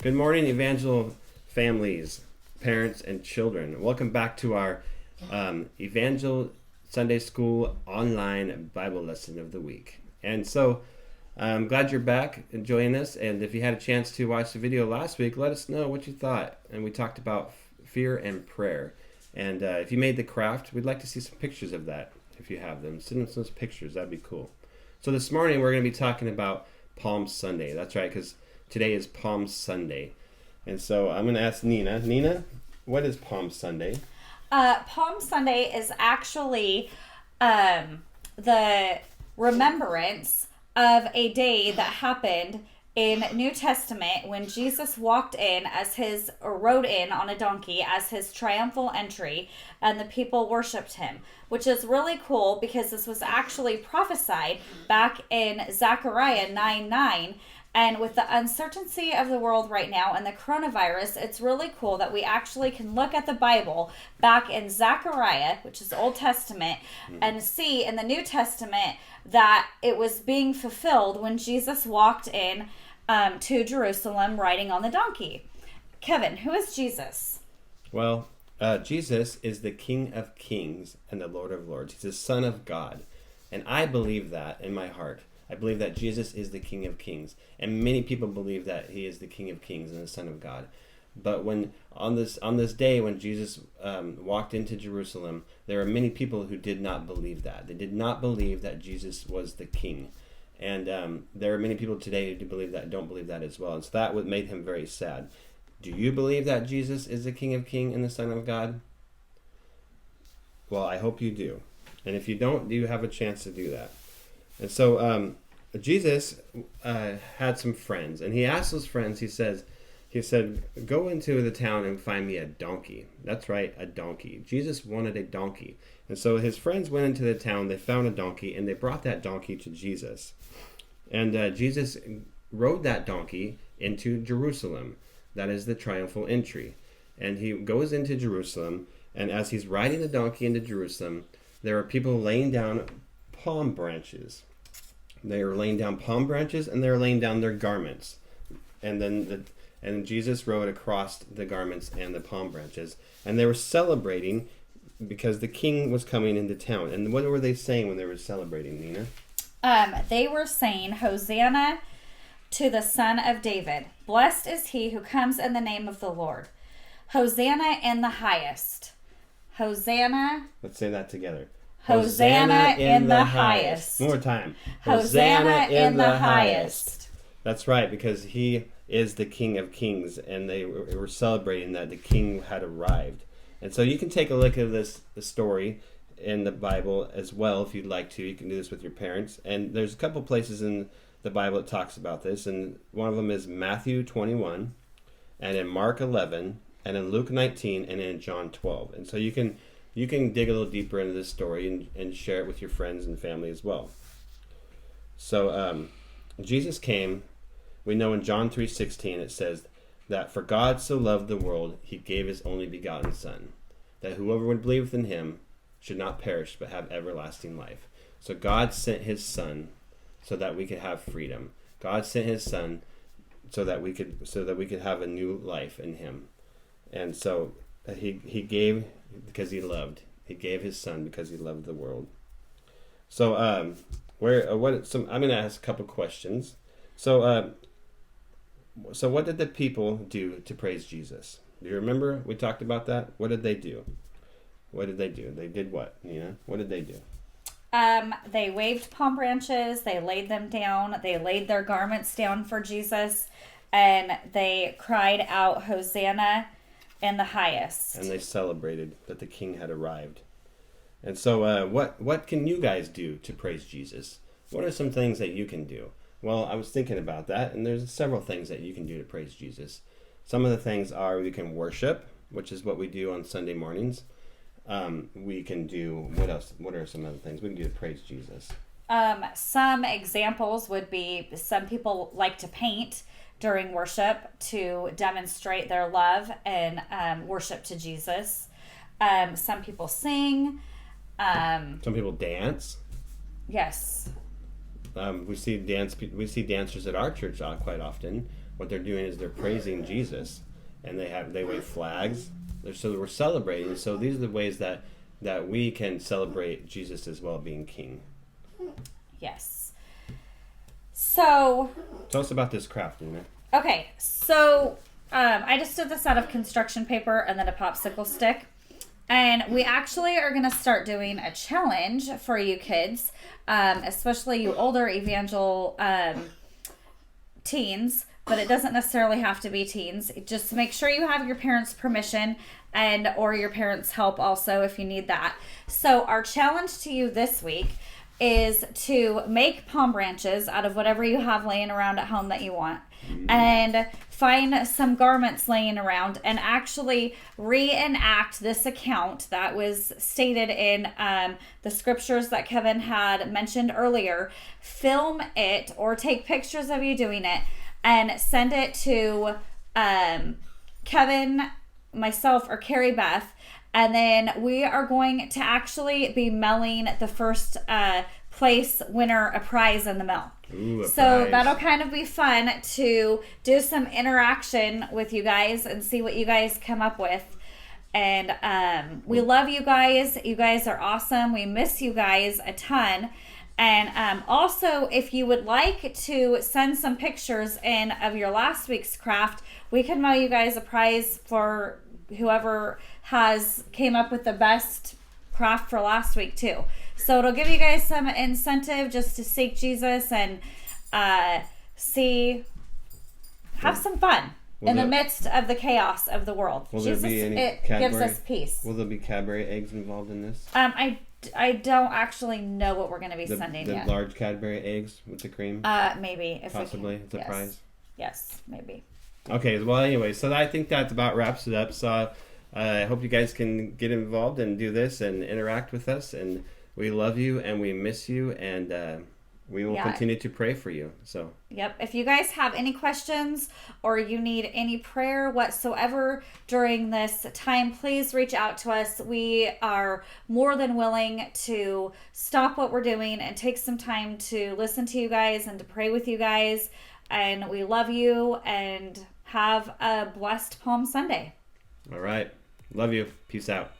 Good morning, Evangel families, parents, and children. Welcome back to our Evangel Sunday School online Bible lesson of the week. And so I'm glad you're back enjoying this. And if you had a chance to watch the video last week, let us know what you thought. And we talked about fear and prayer. And if you made the craft, we'd like to see some pictures of that. If you have them, send us those pictures. That'd be cool. So this morning we're going to be talking about Palm Sunday. That's right, because today is Palm Sunday. And so I'm going to ask Nina. Nina, what is Palm Sunday? Palm Sunday is actually the remembrance of a day that happened in New Testament when Jesus rode in on a donkey as his triumphal entry, and the people worshipped him, which is really cool because this was actually prophesied back in Zechariah 9:9. And with the uncertainty of the world right now and the coronavirus, it's really cool that we actually can look at the Bible back in Zechariah, which is Old Testament, and see in the New Testament that it was being fulfilled when Jesus walked in to Jerusalem riding on the donkey. Kevin, who is Jesus? Well, Jesus is the King of Kings and the Lord of Lords. He's the Son of God. And I believe that in my heart. I believe that Jesus is the King of Kings, and many people believe that he is the King of Kings and the Son of God. But when on this day when Jesus walked into Jerusalem, there are many people who did not believe that. They did not believe that Jesus was the King, and there are many people today who don't believe that as well. And so that what made him very sad. Do you believe that Jesus is the King of Kings and the Son of God? Well, I hope you do, and if you don't, you have a chance to do that. And so Jesus had some friends, and he asked those friends, he said, go into the town and find me a donkey. That's right, a donkey. Jesus wanted a donkey. And so his friends went into the town, they found a donkey, and they brought that donkey to Jesus. And Jesus rode that donkey into Jerusalem. That is the triumphal entry. And he goes into Jerusalem, and as he's riding the donkey into Jerusalem, there are people laying down palm branches. They are laying down palm branches, and they're laying down their garments. And Jesus rode across the garments and the palm branches. And they were celebrating because the king was coming into town. And what were they saying when they were celebrating, Nina? They were saying, Hosanna to the Son of David. Blessed is he who comes in the name of the Lord. Hosanna in the highest. Hosanna. Let's say that together. Hosanna in the highest. One more time. Hosanna in the highest. That's right, because he is the King of Kings, and they were celebrating that the King had arrived. And so you can take a look at the story in the Bible as well if you'd like to. You can do this with your parents. And there's a couple places in the Bible that talks about this, and one of them is Matthew 21, and in Mark 11, and in Luke 19, and in John 12. And so you can dig a little deeper into this story and share it with your friends and family as well. So Jesus came. We know in John 3:16 it says that for God so loved the world, he gave his only begotten Son, that whoever would believe in him should not perish but have everlasting life. So God sent his Son so that we could have freedom. God sent his Son so that we could have a new life in him. And so he gave because he loved. He gave his Son because he loved the world. So I'm going to ask a couple questions. So what did the people do to praise Jesus? Do you remember we talked about that? What did they do? They did what, Nina? What did they do? They waved palm branches. They laid them down. They laid their garments down for Jesus, and they cried out, Hosanna in the highest. And they celebrated that the King had arrived. And so what can you guys do to praise Jesus? What are some things that you can do? Well, I was thinking about that, and there's several things that you can do to praise Jesus. Some of the things are we can worship, which is what we do on Sunday mornings. We can do, what else? What are some other things we can do to praise Jesus? Some examples would be some people like to paint during worship to demonstrate their love and worship to Jesus. Some people sing. Some people dance. Yes. We see dancers at our church quite often. what they're doing is they're praising Jesus, and they wave flags. So we're celebrating. So these are the ways that we can celebrate Jesus as well, being king. Yes. So tell us about this craft, Luna. Okay, so I just did this out of construction paper and then a popsicle stick. And we actually are going to start doing a challenge for you kids, especially you older Evangel teens, but it doesn't necessarily have to be teens. Just make sure you have your parents' permission and or your parents' help also if you need that. So our challenge to you this week is to make palm branches out of whatever you have laying around at home that you want, and find some garments laying around and actually reenact this account that was stated in the scriptures that Kevin had mentioned earlier. Film it or take pictures of you doing it and send it to Kevin, myself, or Karie Beth. And then we are going to actually be mailing the first place winner a prize in the mail. Ooh, so prize. That'll kind of be fun to do some interaction with you guys and see what you guys come up with. And we love you guys. You guys are awesome. We miss you guys a ton. And also, if you would like to send some pictures in of your last week's craft, we can mail you guys a prize for whoever came up with the best craft for last week too. So it'll give you guys some incentive just to seek Jesus and have some fun in the midst of the chaos of the world. Will Jesus, there be any it gives us peace. Will there be Cadbury eggs involved in this? I don't actually know what we're going to be sending yet. The large Cadbury eggs with the cream? Maybe. Possibly. It's a prize? Yes, maybe. Okay, well, anyway, so I think that about wraps it up. So I hope you guys can get involved and do this and interact with us. And we love you and we miss you, and we will continue to pray for you. So. Yep. If you guys have any questions or you need any prayer whatsoever during this time, please reach out to us. We are more than willing to stop what we're doing and take some time to listen to you guys and to pray with you guys. And we love you, and have a blessed Palm Sunday. All right. Love you. Peace out.